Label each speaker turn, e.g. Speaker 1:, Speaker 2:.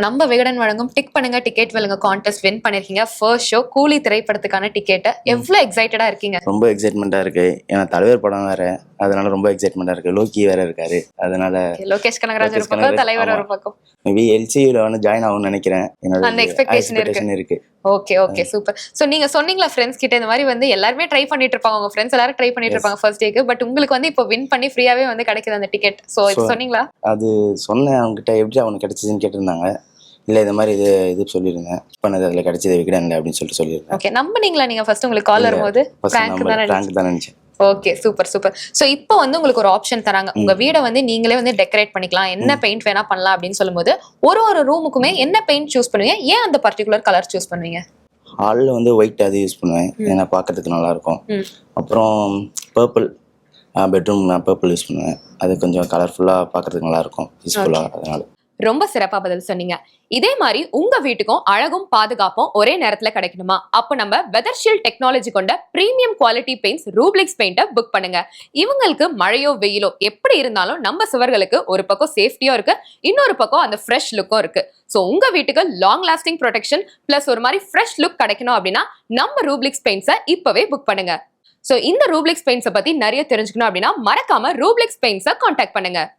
Speaker 1: நம்ம விகடன் வழங்கும் டிக் பண்ணுங்க டிக்கெட் வழங்க கான்டெஸ்ட் வின் பண்ணிருக்கீங்க. ஃபர்ஸ்ட் ஷோ கூலி திரைப்படத்துக்கான டிக்கெட். எவ்வளவு எக்ஸைட்டடா இருக்கீங்க?
Speaker 2: ரொம்ப எக்ஸைட்மெண்டா இருக்கு. ஏன்னா தலைவர் படம் வேற, அதனால ரொம்ப எக்ஸைட்மெண்டா இருக்கு. லோக்கி வேற இருக்காரு, அதனால
Speaker 1: லோகேஷ் கனகராஜ் ஒரு பக்கம், தலைவர் ஒரு பக்கம்.
Speaker 2: மேபி எல்சியூல வந்து ஜாயின் ஆகும்னு நினைக்கிறேன்.
Speaker 1: அந்த
Speaker 2: என்னோட
Speaker 1: எக்ஸ்பெக்டேஷன் இருக்கு. Okay super. சோ நீங்க சொன்னீங்களா ஃப்ரெண்ட்ஸ் கிட்ட இந்த மாதிரி வந்து எல்லாருமே ட்ரை பண்ணிட்டு இருப்பாங்க, உங்க ஃப்ரெண்ட்ஸ் எல்லாரும் ட்ரை பண்ணிட்டு இருப்பாங்க ஃபர்ஸ்ட் டேக்கு. பட் உங்களுக்கு வந்து இப்போ வின் பண்ணி ஃப்ரீயாவே வந்து கிடைக்குது அந்த டிக்கெட். சோ இது சொன்னீங்களா?
Speaker 2: அது சொன்னேன் அவங்க கிட்ட. எப்படி அவனுக்கு கிடைச்சதுன்னு கேட்டிருந்தாங்க. இல்ல இந்த மாதிரி இது சொல்லியிருந்தேன். பண்ணது அதுல கிடைச்சது விகடன்ல அப்படின்னு சொல்லியிருந்தேன்.
Speaker 1: ஓகே, நம்பினீங்களா நீங்க ஃபர்ஸ்ட் உங்களுக்கு கால் வரும்போது?
Speaker 2: பிராங்க் தான் நினைச்சேன்.
Speaker 1: Okay super. சோ இப்போ வந்து உங்களுக்கு ஒரு ஆப்ஷன் தராங்க. உங்க வீடை வந்து நீங்களே வந்து டெக்கரேட் பண்ணிக்கலாம், என்ன பெயிண்ட் வேணா பண்ணலாம் அப்படின்னு சொல்லும்போது ஒரு ரூமுக்குமே என்ன பெயிண்ட் சூஸ் பண்ணுவீங்க? ஏன் அந்த பர்டிகுலர் கலர் சூஸ் பண்ணுவீங்க?
Speaker 2: ஹாலில் வந்து ஒயிட் அது யூஸ் பண்ணுவேன், ஏன்னா பார்க்கறதுக்கு நல்லா இருக்கும். அப்புறம் பர்பிள், பெட்ரூம் நான் பர்பிள் யூஸ் பண்ணுவேன். அது கொஞ்சம் கலர்ஃபுல்லாக பார்க்கறதுக்கு நல்லா இருக்கும், பீஸ்ஃபுல்லாக. அதனால
Speaker 1: ரொம்ப சிறப்பா பதில் சொன்னீங்க. இதே மாதிரி உங்க வீட்டுக்கும் அழகும் பாதுகாப்பும் ஒரே நேரத்துல கிடைக்கணுமா? அப்ப நம்ம வெதர்ஷீல்ட் டெக்னாலஜி கொண்ட பிரீமியம் குவாலிட்டி பெயிண்ட்ஸ் ரூப்ளிக்ஸ் பெயிண்ட புக் பண்ணுங்க. இவங்களுக்கு மழையோ வெயிலோ எப்படி இருந்தாலும் நம்ம சுவர்களுக்கு ஒரு பக்கம் சேஃப்டியும் இருக்கு, இன்னொரு பக்கம் அந்த ஃப்ரெஷ் லுக்கும் இருக்கு. சோ உங்க வீட்டுக்கு லாங் லாஸ்டிங் ப்ரொடெக்ஷன் பிளஸ் ஒரு மாதிரி ஃப்ரெஷ் லுக் கிடைக்கணும் அப்படின்னா நம்ம ரூப்ளிக்ஸ் பெயிண்ட்ஸை இப்பவே புக் பண்ணுங்க. சோ இந்த ரூப்ளிக்ஸ் பெயிண்ட்ஸை பத்தி நிறைய தெரிஞ்சுக்கணும் அப்படின்னா மறக்காம ரூப்ளிக்ஸ் பெயிண்ட்ஸை கான்டாக்ட் பண்ணுங்க.